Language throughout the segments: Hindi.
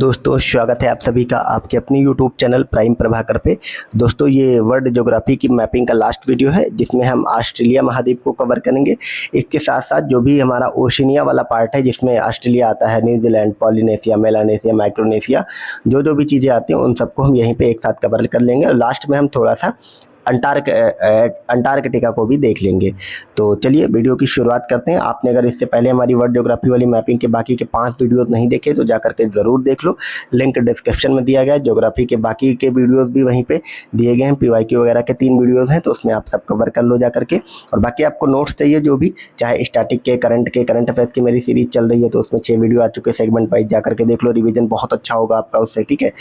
दोस्तों स्वागत है आप सभी का आपके अपने यूट्यूब चैनल प्राइम प्रभाकर पे। दोस्तों ये वर्ल्ड ज्योग्राफी की मैपिंग का लास्ट वीडियो है जिसमें हम ऑस्ट्रेलिया महाद्वीप को कवर करेंगे। इसके साथ साथ जो भी हमारा ओशिनिया वाला पार्ट है जिसमें ऑस्ट्रेलिया आता है, न्यूजीलैंड, पॉलिनेशिया, मेलानेशिया, माइक्रोनेशिया, जो भी चीज़ें आती हैं उन सबको हम यहीं पर एक साथ कवर कर लेंगे और लास्ट में हम थोड़ा सा अंटार्कटिका को भी देख लेंगे। तो चलिए वीडियो की शुरुआत करते हैं। आपने अगर इससे पहले हमारी वर्ल्ड ज्योग्राफी वाली मैपिंग के बाकी के 5 वीडियोस नहीं देखे तो जा करके ज़रूर देख लो, लिंक डिस्क्रिप्शन में दिया गया है। ज्योग्राफी के बाकी के वीडियोस भी वहीं पे दिए गए हैं, PYQ वगैरह के 3 वीडियोज़ हैं तो उसमें आप सब कवर कर लो जा करके। और बाकी आपको नोट्स चाहिए जो भी, चाहे स्टैटिक के, करंट अफेयर्स की मेरी सीरीज चल रही है तो उसमें 6 वीडियो आ चुके, सेगमेंट वाइज जा करके देख लो, रिविजन बहुत अच्छा होगा आपका उससे, ठीक है।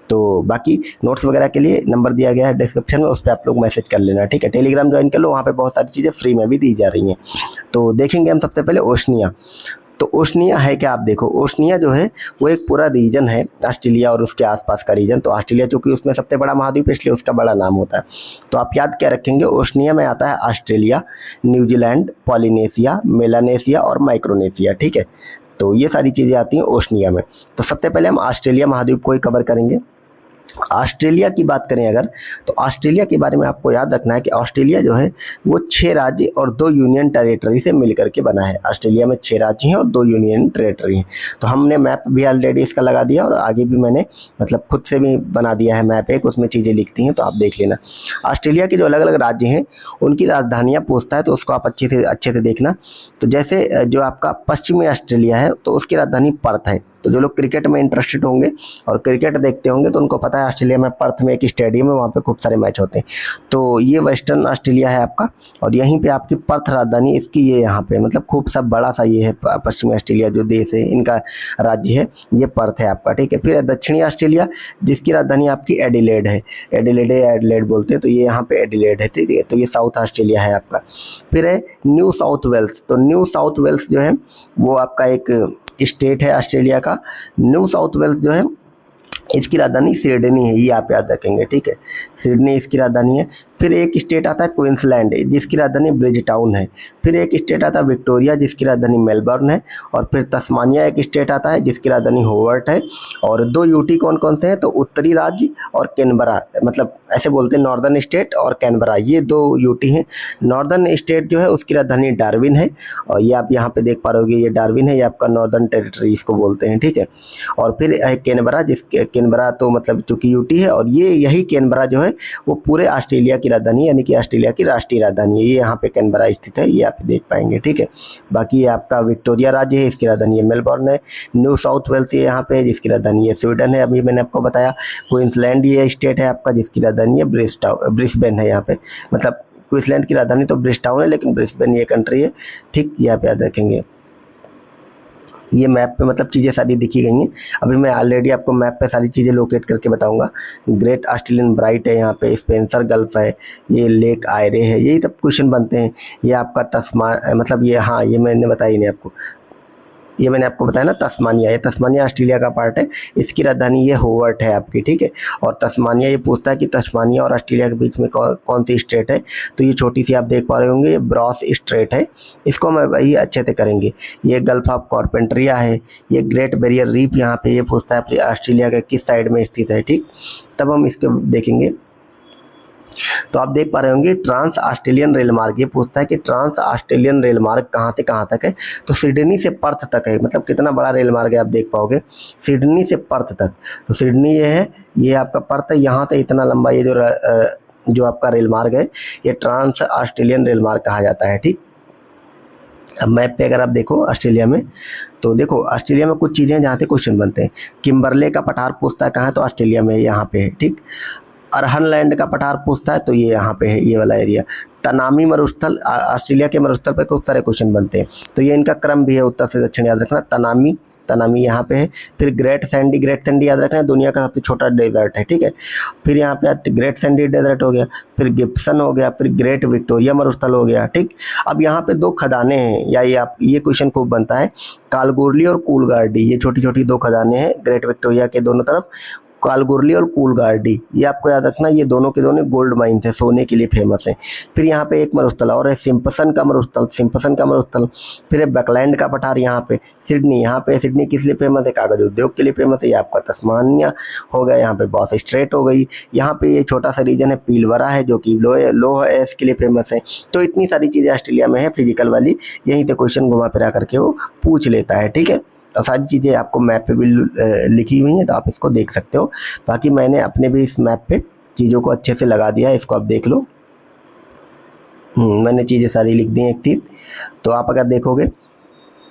तो बाकी नोट्स वगैरह के लिए नंबर दिया गया है डिस्क्रिप्शन में, उस पर आप लोग मैसेज कर लेना, ठीक है। टेलीग्राम ज्वाइन कर लो, वहाँ पे बहुत सारी चीज़ें फ्री में भी दी जा रही हैं। तो देखेंगे हम सबसे पहले ओशनिया। तो ओशनिया है क्या, आप देखो ओशनिया जो है वो एक पूरा रीजन है ऑस्ट्रेलिया और उसके आसपास का रीजन। तो ऑस्ट्रेलिया चूँकि उसमें सबसे बड़ा महाद्वीप है इसलिए उसका बड़ा नाम होता है। तो आप याद क्या रखेंगे, ओशनिया में आता है ऑस्ट्रेलिया, न्यूजीलैंड, पॉलिनेशिया, मेलानेशिया और माइक्रोनेशिया, ठीक है। तो ये सारी चीज़ें आती हैं ओशनिया में। तो सबसे पहले हम ऑस्ट्रेलिया महाद्वीप को ही कवर करेंगे। ऑस्ट्रेलिया की बात करें अगर, तो ऑस्ट्रेलिया के बारे में आपको याद रखना है कि ऑस्ट्रेलिया जो है वो 6 राज्य और 2 यूनियन टेरिटरी से मिलकर के बना है। ऑस्ट्रेलिया में 6 राज्य हैं और 2 यूनियन टेरिटरी हैं। तो हमने मैप भी ऑलरेडी इसका लगा दिया और आगे भी मैंने मतलब खुद से भी बना दिया है मैप एक, उसमें चीज़ें लिखती हैं तो आप देख लेना। ऑस्ट्रेलिया के जो अलग अलग राज्य हैं उनकी राजधानियाँ पूछता है तो उसको आप अच्छे से देखना। तो जैसे जो आपका पश्चिमी ऑस्ट्रेलिया है तो उसकी राजधानी पर्थ है। तो जो लोग क्रिकेट में इंटरेस्टेड होंगे और क्रिकेट देखते होंगे तो उनको पता है ऑस्ट्रेलिया में पर्थ में एक स्टेडियम है, वहाँ पे खूब सारे मैच होते हैं। तो ये वेस्टर्न ऑस्ट्रेलिया है आपका और यहीं पे आपकी पर्थ राजधानी इसकी ये यहाँ पे मतलब खूब सा बड़ा सा ये है पश्चिमी ऑस्ट्रेलिया जो देश है इनका राज्य है, ये पर्थ है आपका, ठीक है। फिर दक्षिणी ऑस्ट्रेलिया जिसकी राजधानी आपकी एडिलेड है, एडिलेड बोलते हैं, तो ये यहाँ पे एडिलेड है, ठीक है। तो ये साउथ ऑस्ट्रेलिया है आपका। फिर है न्यू साउथ वेल्स। तो न्यू साउथ वेल्स जो है वो आपका एक स्टेट है ऑस्ट्रेलिया का। न्यू साउथ वेल्स जो है इसकी राजधानी सिडनी है, ये आप याद रखेंगे, ठीक है। सिडनी इसकी राजधानी है। फिर एक स्टेट आता है क्वींसलैंड जिसकी राजधानी ब्रिज टाउन है। फिर एक स्टेट आता है विक्टोरिया जिसकी राजधानी मेलबर्न है। और फिर तस्मानिया एक स्टेट आता है जिसकी राजधानी होवर्ट है। और 2 यूटी कौन कौन से हैं, तो उत्तरी राज्य और कैनबरा, मतलब ऐसे बोलते हैं नॉर्दर्न स्टेट और कैनबरा, ये 2 यूटी हैं। नॉर्दर्न स्टेट जो है उसकी राजधानी डार्विन है और ये आप यहाँ पे देख पा रहे, ये डार्विन है, ये आपका नॉर्दर्न टेरिटरी इसको बोलते हैं, ठीक है। और फिर है कैनबरा, कैनबरा तो मतलब चूँकि यूटी है और यही कैनबरा जो है वो पूरे ऑस्ट्रेलिया की राजधानी यानी कि ऑस्ट्रेलिया की राष्ट्रीय राजधानी है, ये यहाँ पे कैनबरा स्थित है, ये आप देख पाएंगे, ठीक है। बाकी ये आपका विक्टोरिया राज्य है, इसकी राजधानी है मेलबर्न है। न्यू साउथ वेल्स ये यहाँ पे है जिसकी राजधानी है स्वीडन है, अभी मैंने आपको बताया। क्वींसलैंड ये स्टेट है आपका जिसकी राजधानी है ब्रिस्बेन है यहाँ पे, मतलब क्वींसलैंड की राजधानी तो ब्रिस्टाउन है लेकिन ब्रिस्बेन ये कंट्री है, ठीक, ये आप याद रखेंगे। ये मैप पे मतलब चीज़ें सारी दिखी गई हैं। अभी मैं ऑलरेडी आपको मैप पे सारी चीज़ें लोकेट करके बताऊंगा। ग्रेट ऑस्ट्रेलियन ब्राइट है यहाँ पे, स्पेंसर गल्फ है, ये लेक आयरे है, यही सब क्वेश्चन बनते हैं। ये आपका मतलब ये, हाँ ये मैंने बताया ही नहीं आपको, ये मैंने आपको बताया ना तस्मानिया, ये तस्मानिया ऑस्ट्रेलिया का पार्ट है, इसकी राजधानी ये होवर्ट है आपकी, ठीक है। और तस्मानिया ये पूछता है कि तस्मानिया और ऑस्ट्रेलिया के बीच में कौन सी स्टेट है, तो ये छोटी सी आप देख पा रहे होंगे, ये ब्रॉस स्ट्रेट है, इसको मैं भाई अच्छे से करेंगे। ये गल्फ ऑफ कारपेंटरिया है, ये ग्रेट बैरियर रीफ यहाँ पे ये पूछता है अपनी ऑस्ट्रेलिया के किस साइड में स्थित है, ठीक, तब हम इसके देखेंगे। तो आप देख पा रहे होंगे ट्रांस ऑस्ट्रेलियन रेल मार्ग, ये पूछता है कि ट्रांस ऑस्ट्रेलियन रेल मार्ग कहाँ से कहाँ तक है, तो सिडनी से पर्थ तक है, मतलब कितना बड़ा रेल मार्ग है आप देख पाओगे, सिडनी से पर्थ तक। तो सिडनी ये है, ये आपका पर्थ है, यहाँ से इतना लंबा ये जो आपका रेल मार्ग है ये ट्रांस ऑस्ट्रेलियन रेल मार्ग कहा जाता है, ठीक। अब मैप पे अगर आप देखो ऑस्ट्रेलिया में, तो देखो ऑस्ट्रेलिया में कुछ चीज़ें जहाँ से क्वेश्चन बनते हैं। किम्बरले का पठार पूछता है कहाँ है, तो ऑस्ट्रेलिया में यहाँ पे है, ठीक। अरहन लैंड का पठार पूछता है तो ये यहाँ पे है, ये वाला एरिया। तनामी मरुस्थल, ऑस्ट्रेलिया के मरुस्थल पे खूब सारे क्वेश्चन बनते हैं, तो ये इनका क्रम भी है उत्तर से दक्षिण याद रखना। तनामी यहाँ पे है। फिर ग्रेट सैंडी याद रखना है, दुनिया का सबसे छोटा डेजर्ट है, ठीक है। फिर यहाँ पे ग्रेट सैंडी डेजर्ट हो गया, फिर गिब्सन हो गया, फिर ग्रेट विक्टोरिया मरुस्थल हो गया, ठीक। अब यहाँ पे 2 खदानें हैं, या ये क्वेश्चन खूब बनता है, कालगोरली और कूलगार्डी, ये छोटी छोटी 2 खदानें हैं ग्रेट विक्टोरिया के दोनों तरफ। कालगुरली और कूलगार्डी, ये आपको याद रखना, ये दोनों के दोनों गोल्ड माइन थे, सोने के लिए फेमस है। फिर यहाँ पे एक मरुस्थल और है, सिम्पसन का मरुस्थल। फिर है बकलैंड का पठार यहाँ पे, सिडनी, यहाँ पे सिडनी किस लिए फेमस है, कागज उद्योग के लिए फेमस है। ये आपका तस्मानिया हो गया, यहाँ पे बॉस स्ट्रेट हो गई। यहाँ पे ये छोटा सा रीजन है पीलवरा है, जो कि लोह एस के लिए फेमस है। तो इतनी सारी चीज़ें ऑस्ट्रेलिया में है फिजिकल वाली, यहीं से क्वेश्चन घुमा फिरा करके वो पूछ लेता है, ठीक है। और सारी चीज़ें आपको मैप पे भी लिखी हुई हैं, तो आप इसको देख सकते हो। बाकी मैंने अपने भी इस मैप पे चीज़ों को अच्छे से लगा दिया है, इसको आप देख लो। मैंने चीज़ें सारी लिख दी हैं एक थी। तो आप अगर देखोगे,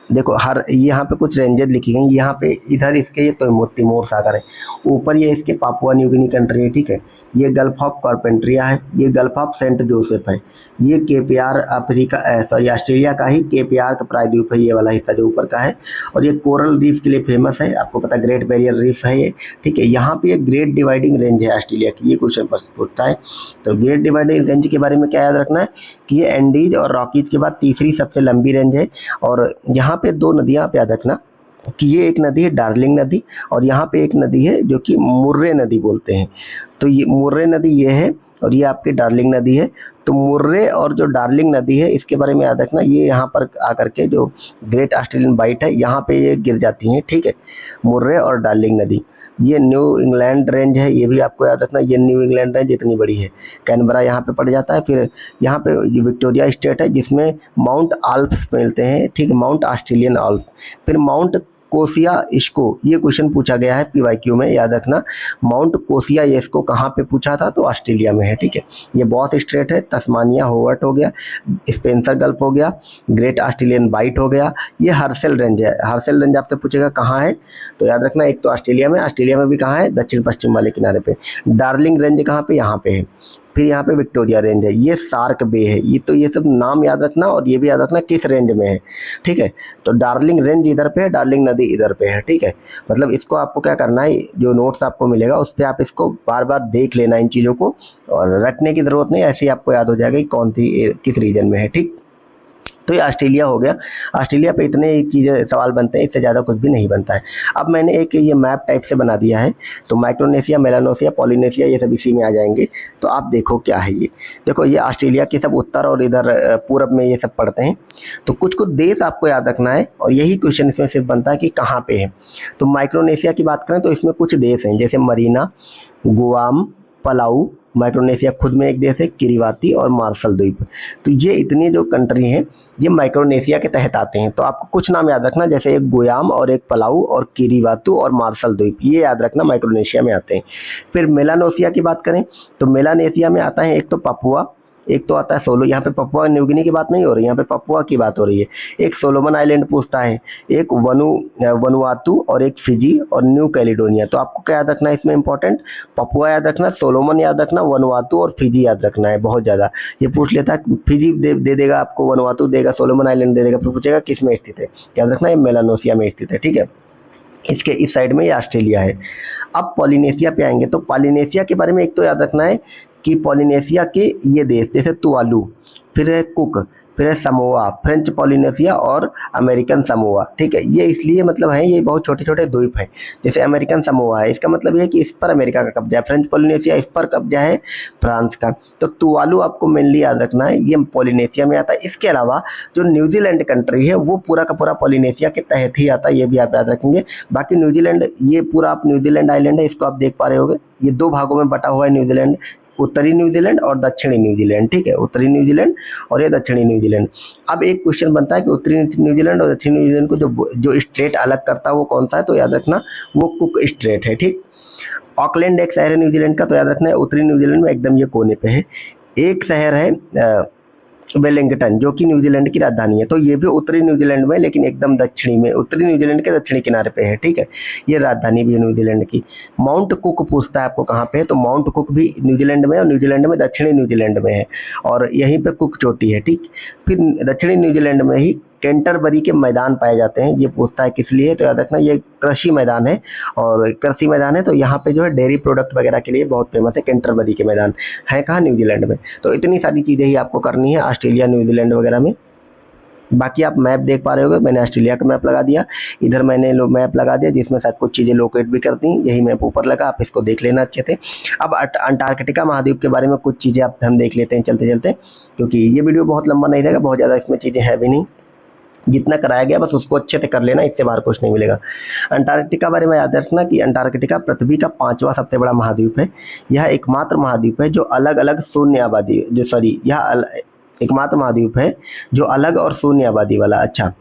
देखो हर यहाँ पे कुछ रेंजेस लिखी गई, यहाँ पे इधर इसके ये तिमोर सागर है, ऊपर ये इसके पापुआ न्यू गिनी कंट्री है, ठीक है। ये गल्फ ऑफ कार्पेंट्रिया है, ये गल्फ ऑफ सेंट जोसेफ है, ये केपीआर अफ्रीका सॉरी ऑस्ट्रेलिया का ही केपीआर का प्रायद्वीप है, ये वाला हिस्सा जो ऊपर का है। और ये कोरल रीफ के लिए फेमस है, आपको पता ग्रेट बैरियर रीफ है ये, ठीक है। यहाँ पे एक ग्रेट डिवाइडिंग रेंज है ऑस्ट्रेलिया की, ये क्वेश्चन पूछता है। तो ग्रेट डिवाइडिंग रेंज के बारे में क्या याद रखना है कि ये एंडीज और रॉकीज के बाद तीसरी सबसे लंबी रेंज है। और यहाँ पे दो नदियाँ आप याद रखना कि ये एक नदी है डार्लिंग नदी, और यहाँ पे एक नदी है जो कि मुर्रे नदी बोलते हैं। तो ये मुर्रे नदी ये है, और ये आपकी डार्लिंग नदी है। तो मुर्रे और जो डार्लिंग नदी है इसके बारे में याद रखना, ये यहाँ पर आकर के जो ग्रेट ऑस्ट्रेलियन बाइट है यहाँ पे ये गिर जाती हैं, ठीक है। मुर्रे और डार्लिंग नदी, ये न्यू इंग्लैंड रेंज है, ये भी आपको याद रखना, ये न्यू इंग्लैंड रेंज इतनी बड़ी है। कैनबरा यहाँ पे पड़ जाता है। फिर यहाँ पे विक्टोरिया स्टेट है जिसमें माउंट आल्प्स मिलते हैं, ठीक है, माउंट ऑस्ट्रेलियन आल्प। फिर माउंट कोसिया इसको, ये क्वेश्चन पूछा गया है पीवाईक्यू में, याद रखना। माउंट कोसिया इसको कहाँ पे पूछा था, तो ऑस्ट्रेलिया में है, ठीक है। ये बॉस स्ट्रेट है, तस्मानिया होवर्ट हो गया, स्पेंसर गल्फ हो गया, ग्रेट ऑस्ट्रेलियन बाइट हो गया। ये हर्सेल रेंज है, हर्सेल रेंज आपसे पूछेगा कहाँ है, तो याद रखना एक तो ऑस्ट्रेलिया में भी कहाँ है, दक्षिण पश्चिम वाले किनारे पे। डार्लिंग रेंज कहाँ पे, यहाँ पे है। फिर यहाँ पे विक्टोरिया रेंज है, ये सार्क बे है। ये तो ये सब नाम याद रखना, और ये भी याद रखना किस रेंज में है, ठीक है। तो डार्लिंग रेंज इधर पे है, डार्लिंग नदी इधर पे है, ठीक है। मतलब इसको आपको क्या करना है, जो नोट्स आपको मिलेगा उस पर आप इसको बार बार देख लेना इन चीज़ों को, और रटने की ज़रूरत नहीं, ऐसे ही आपको याद हो जाएगा कि कौन सी किस रीजन में है, ठीक। तो ये ऑस्ट्रेलिया हो गया। ऑस्ट्रेलिया पे इतने चीज़ें सवाल बनते हैं, इससे ज़्यादा कुछ भी नहीं बनता है। अब मैंने एक ये मैप टाइप से बना दिया है, तो माइक्रोनेशिया, मेलानोसिया, पॉलिनेशिया ये सब इसी में आ जाएंगे। तो आप देखो क्या है ये, देखो ये ऑस्ट्रेलिया के सब उत्तर और इधर पूरब में ये सब पड़ते हैं। तो कुछ कुछ देश आपको याद रखना है, और यही क्वेश्चन इसमें सिर्फ बनता है कि कहाँ पे है। तो माइक्रोनेशिया की बात करें तो इसमें कुछ देश हैं, जैसे मरीना, गुआम, पलाऊ। माइक्रोनेशिया खुद में एक देश है, किरिबाती और मार्शल द्वीप। तो ये इतनी जो कंट्री हैं ये माइक्रोनेशिया के तहत आते हैं। तो आपको कुछ नाम याद रखना, जैसे एक गुयाम और एक पलाऊ और किरिबातू और मार्शल द्वीप, ये याद रखना माइक्रोनेशिया में आते हैं। फिर मेलानोसिया की बात करें तो मेलानेशिया में आता है एक तो पपुआ, एक तो आता है सोलो। यहाँ पे पपुआ न्यू गिनी की बात नहीं हो रही, यहाँ पे पपुआ की बात हो रही है। एक सोलोमन आइलैंड पूछता है, एक वनुआतू और एक फिजी और न्यू कैलिडोनिया। तो आपको क्या याद रखना है इसमें इंपॉर्टेंट, पपुआ याद रखना, सोलोमन याद रखना, वनुआतू और फिजी याद रखना है। बहुत ज़्यादा ये पूछ लेता है, फिजी दे देगा आपको, वनुआतू देगा, सोलोमन आइलैंड दे देगा, फिर पूछेगा किस में स्थित है, याद रखना ये मेलानोसिया में स्थित है, ठीक है। इसके इस साइड में ये ऑस्ट्रेलिया है। अब पॉलिनेशिया पे आएंगे, तो पॉलिनेशिया के बारे में एक तो याद रखना है कि पॉलिनेशिया के ये देश जैसे तुवालू, फिर है कुक, फिर है समोआ, फ्रेंच पॉलिनेशिया और अमेरिकन समोआ, ठीक है। ये इसलिए मतलब है, ये बहुत छोटे छोटे द्वीप हैं। जैसे अमेरिकन समोआ है, इसका मतलब ये है कि इस पर अमेरिका का कब्जा है, फ्रेंच पॉलिनेशिया इस पर कब्जा है फ्रांस का। तो तुवालू आपको मेनली याद रखना है, ये पॉलिनेशिया में आता है। इसके अलावा जो न्यूजीलैंड कंट्री है वो पूरा का पूरा पॉलिनेशिया के तहत ही आता है, ये भी आप याद रखेंगे। बाकी न्यूजीलैंड, ये पूरा आप न्यूजीलैंड आइलैंड है, इसको आप देख पा रहे होंगे, ये दो भागों में बटा हुआ है न्यूजीलैंड, उत्तरी न्यूजीलैंड और दक्षिणी न्यूजीलैंड, ठीक है। उत्तरी न्यूजीलैंड और ये दक्षिणी न्यूजीलैंड। अब एक क्वेश्चन बनता है कि उत्तरी न्यूजीलैंड और दक्षिणी न्यूजीलैंड को जो स्टेट अलग करता है वो कौन सा है, तो याद रखना वो कुक स्टेट है, ठीक। ऑकलैंड एक शहर है न्यूजीलैंड का, तो याद रखना है उत्तरी न्यूजीलैंड में एकदम ये कोने पे है। एक शहर है वेलिंगटन जो कि न्यूजीलैंड की राजधानी है, तो ये भी उत्तरी न्यूजीलैंड में, लेकिन एकदम दक्षिणी में, उत्तरी न्यूजीलैंड के दक्षिणी किनारे पे है, ठीक है। ये राजधानी भी है न्यूजीलैंड की। माउंट कुक पूछता है आपको कहाँ पे है, तो माउंट कुक भी न्यूजीलैंड में, और न्यूजीलैंड में दक्षिणी न्यूजीलैंड में है, और यहीं पे कुक चोटी है, ठीक। फिर दक्षिणी न्यूजीलैंड में ही कैंटरबरी के मैदान पाए जाते हैं। ये पूछता है किस लिए, तो याद रखना ये कृषि मैदान है, और कृषि मैदान है तो यहाँ पे जो है डेयरी प्रोडक्ट वगैरह के लिए बहुत फेमस है। कैंटरबरी के मैदान है कहाँ, न्यूजीलैंड में। तो इतनी सारी चीज़ें ही आपको करनी है ऑस्ट्रेलिया न्यूजीलैंड वगैरह में। बाकी आप मैप देख पा रहे होगे, मैंने ऑस्ट्रेलिया का मैप लगा दिया, इधर मैंने मैप लगा दिया जिसमें शायद कुछ चीज़ें लोकेट भी करती हैं, यही मैप ऊपर लगा, आप इसको देख लेना अच्छे से। अब अंटार्कटिका महाद्वीप के बारे में कुछ चीज़ें आप हम देख लेते हैं चलते चलते, क्योंकि ये वीडियो बहुत लंबा नहीं रहेगा, बहुत ज़्यादा इसमें चीज़ें है भी नहीं, जितना कराया गया बस उसको अच्छे से कर लेना, इससे बाहर कुछ नहीं मिलेगा। अंटार्कटिका बारे में याद रखना कि अंटार्कटिका पृथ्वी का 5वां सबसे बड़ा महाद्वीप है। यह एकमात्र महाद्वीप है जो अलग अलग शून्य आबादी जो सॉरी यह एकमात्र महाद्वीप है जो अलग और शून्य आबादी वाला। अच्छा,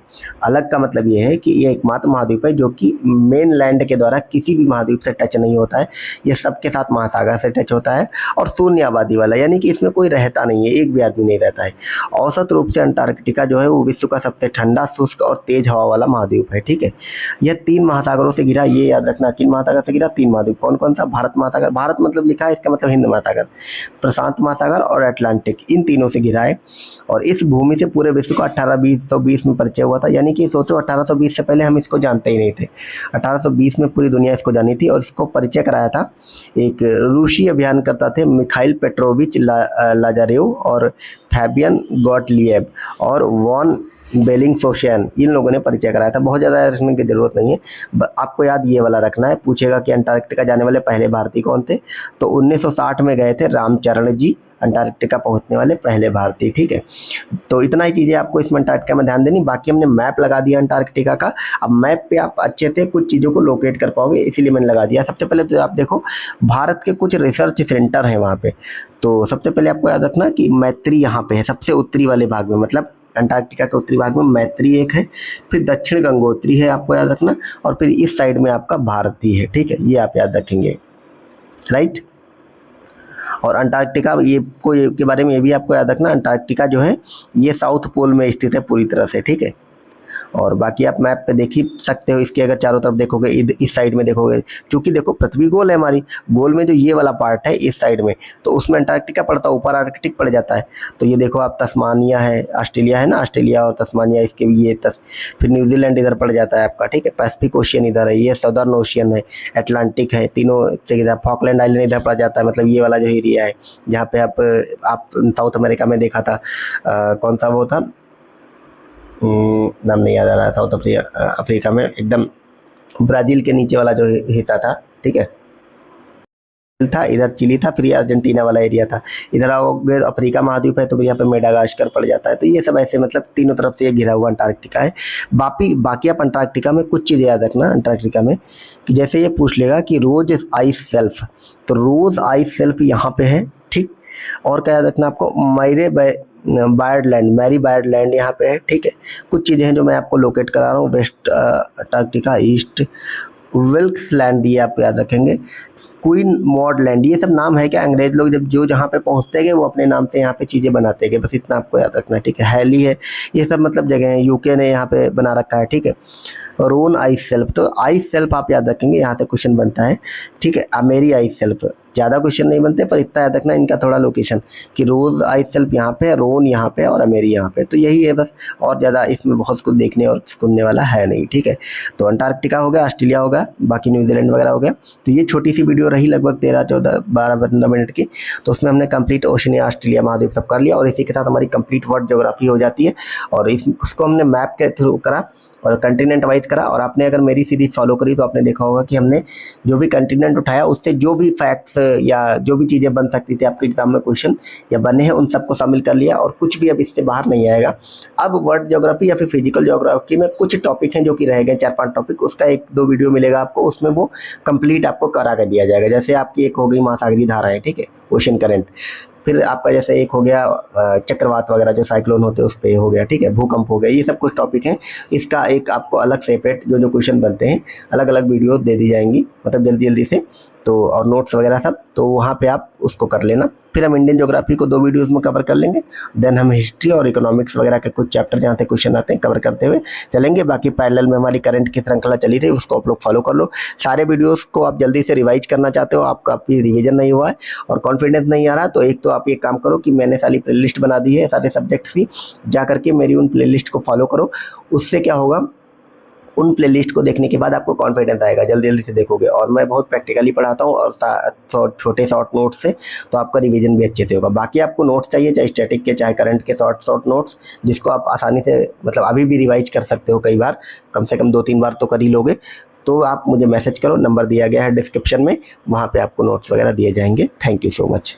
अलग का मतलब ये है कि ये एकमात्र महाद्वीप है जो कि मेन लैंड के द्वारा किसी भी महाद्वीप से टच नहीं होता है, ये सबके साथ महासागर से टच होता है, और शून्य आबादी वाला यानी कि इसमें कोई रहता नहीं है, एक भी आदमी नहीं रहता है। औसत रूप से अंटार्कटिका जो है वो विश्व का सबसे ठंडा, शुष्क और तेज हवा वाला महाद्वीप है। ठीक है, यह 3 महासागरों से घिरा, ये याद रखना, किन महासागर से घिरा? 3 महाद्वीप। कौन कौन सा? भारत महासागर, भारत मतलब लिखा है इसका मतलब हिंद महासागर, प्रशांत महासागर और अटलांटिक, इन तीनों से घिरा है। और इस भूमि से पूरे विश्व का 1820 में परिचय हुआ था, यानी कि सोचो 1820 से पहले हम इसको जानते ही नहीं थे, 1820 में पूरी दुनिया इसको जानी थी। और इसको परिचय कराया था एक रूसी अभियानकर्ता थे, मिखाइल पेट्रोविच लाजारेव और फैबियन गॉटलिएब और वॉन बेलिंगशोसेन, इन लोगों ने परिचय कराया था। बहुत ज़्यादा रखने की ज़रूरत नहीं है, आपको याद ये वाला रखना है। पूछेगा कि अंटार्कटिका जाने वाले पहले भारतीय कौन थे, तो 1960 में गए थे रामचरण जी, अंटार्कटिका पहुंचने वाले पहले भारतीय। ठीक है, तो इतना ही चीज़ें आपको इसमें अंटार्कटिका में ध्यान देनी। बाकी हमने मैप लगा दिया अंटार्कटिका का, अब मैप पे आप अच्छे से कुछ चीज़ों को लोकेट कर पाओगे, इसीलिए मैंने लगा दिया। सबसे पहले तो आप देखो भारत के कुछ रिसर्च सेंटर हैं वहाँ पे, तो सबसे पहले आपको याद रखना कि मैत्री यहाँ पे है सबसे उत्तरी वाले भाग में, मतलब अंटार्कटिका के उत्तरी भाग में मैत्री एक है, फिर दक्षिण गंगोत्री है आपको याद रखना, और फिर इस साइड में आपका भारती है। ठीक है, ये आप याद रखेंगे, राइट। और अंटार्कटिका ये के बारे में ये भी आपको याद रखना, अंटार्कटिका जो है ये साउथ पोल में स्थित है पूरी तरह से। ठीक है, और बाकी आप मैप पे देख ही सकते हो, इसके अगर चारों तरफ देखोगे, इस साइड में देखोगे, क्योंकि देखो पृथ्वी गोल है हमारी, गोल में जो ये वाला पार्ट है इस साइड में, तो उसमें अंटार्कटिका पड़ता है, ऊपर आर्कटिक पड़ जाता है। तो ये देखो आप तस्मानिया है, ऑस्ट्रेलिया है ना, ऑस्ट्रेलिया और तस्मानिया, इसके भी ये फिर न्यूजीलैंड इधर पड़ जाता है आपका। ठीक है, पैसिफिक ओशियन इधर है, ये सदर्न ओशियन है, अटलांटिक है, तीनों से इधर फॉकलैंड आइलैंड इधर पड़ जाता है, मतलब ये वाला जो एरिया है जहाँ पे आप साउथ अमेरिका में देखा था, कौन सा वो था, नाम नहीं याद आ रहा है, साउथ अफ्रीका में एकदम ब्राज़ील के नीचे वाला जो हिस्सा था। ठीक है, था, इधर चिली था, फिर ये अर्जेंटीना वाला एरिया था। इधर आओगे अफ्रीका महाद्वीप है, तो यहाँ पे मेडागास्कर पड़ जाता है। तो ये सब ऐसे मतलब तीनों तरफ से ये घिरा हुआ अंटार्कटिका है। बाकी आप अंटार्कटिका में कुछ चीज़ें याद रखना अंटार्कटिका में, कि जैसे ये पूछ लेगा कि रोज आइस शेल्फ, तो रोज आइस शेल्फ यहाँ पे है। ठीक, और क्या याद रखना आपको, मैरी बायरलैंड यहाँ पे है। ठीक है, कुछ चीज़ें हैं जो मैं आपको लोकेट करा रहा हूँ, West Antarctica, East Wilkes Land, ये आप याद रखेंगे, क्वीन मॉड लैंड, ये सब नाम है क्या, अंग्रेज लोग जब जो जहाँ पे पहुँचते गए वो अपने नाम से यहाँ पे चीज़ें बनाते गए, बस इतना आपको याद रखना है। ठीक है, हैली है, ये सब मतलब जगह हैं, यूके ने यहाँ पे बना रखा है। ठीक है, रोन आइस शेल्फ, तो आइस शेल्फ आप याद रखेंगे, यहाँ से क्वेश्चन बनता है। ठीक है, अमेरी आइस शेल्फ, ज़्यादा क्वेश्चन नहीं बनते, पर इतना याद रखना इनका थोड़ा लोकेशन, कि रोज आइस शेल्फ यहाँ पे है, रोन यहाँ पे और अमेरी यहाँ पे, तो यही है बस, और ज़्यादा इसमें बहुत कुछ देखने और सुनने वाला है नहीं। ठीक है, तो अंटार्कटिका हो गया, ऑस्ट्रेलिया हो गया, बाकी न्यूजीलैंड वगैरह हो गया। तो ये छोटी सी वीडियो रही, लगभग 13, 14, 12, 15 मिनट की, तो उसमें हमने कंप्लीट ओशिनिया, ऑस्ट्रेलिया महाद्वीप सब कर लिया, और इसी के साथ हमारी कंप्लीट वर्ल्ड ज्योग्राफी हो जाती है। और उसको हमने मैप के थ्रू करा और कंटिनेंट वाइज करा, और आपने अगर मेरी सीरीज फॉलो करी तो आपने देखा होगा कि हमने जो भी कंटिनेंट उठाया उससे जो भी फैक्ट्स या जो भी चीज़ें बन सकती थी आपके एग्जाम में क्वेश्चन या बने हैं, उन सबको शामिल कर लिया, और कुछ भी अब इससे बाहर नहीं आएगा। अब वर्ल्ड ज्योग्राफी या फिर फिजिकल ज्योग्राफी में कुछ टॉपिक हैं जो कि रह गए, 4-5 टॉपिक, उसका 1-2 वीडियो मिलेगा आपको, उसमें वो कंप्लीट आपको करा कर दिया जाएगा। जैसे आपकी एक हो गई महासागरीय धाराएं, ठीक है, ओशन करंट, फिर आपका जैसे एक हो गया चक्रवात वगैरह जो साइक्लोन होते हैं उस पर हो गया। ठीक है, भूकंप हो गया, ये सब कुछ टॉपिक हैं, इसका एक आपको अलग सेपरेट जो क्वेश्चन बनते हैं अलग अलग वीडियो दे दी जाएंगी, मतलब जल्दी जल्दी से, तो और नोट्स वगैरह सब, तो वहाँ पे आप उसको कर लेना। फिर हम इंडियन ज्योग्राफी को 2 वीडियोस में कवर कर लेंगे, देन हम हिस्ट्री और इकोनॉमिक्स वगैरह के कुछ चैप्टर जहाँ से क्वेश्चन आते हैं कवर करते हुए चलेंगे। बाकी पैरेलल में हमारी करंट की श्रृंखला चली रही, उसको आप लोग फॉलो कर लो। सारे वीडियोस को आप जल्दी से रिवाइज करना चाहते हो, आपका अभी रिवीजन नहीं हुआ है और कॉन्फिडेंस नहीं आ रहा, तो एक तो आप ये काम करो कि मैंने सारी प्ले लिस्ट बना दी है सारे सब्जेक्ट्स की, जा करके मेरी उन प्ले लिस्ट को फॉलो करो। उससे क्या होगा उन प्लेलिस्ट को देखने के बाद आपको कॉन्फिडेंस आएगा, जल्दी जल्दी से देखोगे। और मैं बहुत प्रैक्टिकली पढ़ाता हूँ और छोटे शॉर्ट नोट्स से, तो आपका रिवीजन भी अच्छे से होगा। बाकी आपको नोट्स चाहिए, चाहे स्टैटिक के चाहे करंट के, शॉर्ट शॉर्ट नोट्स जिसको आप आसानी से मतलब अभी भी रिवाइज कर सकते हो, कई बार, कम से कम 2-3 बार तो कर ही लोगे। तो आप मुझे मैसेज करो, नंबर दिया गया है डिस्क्रिप्शन में, वहाँ पे आपको नोट्स वगैरह दिए जाएंगे। Thank you so much.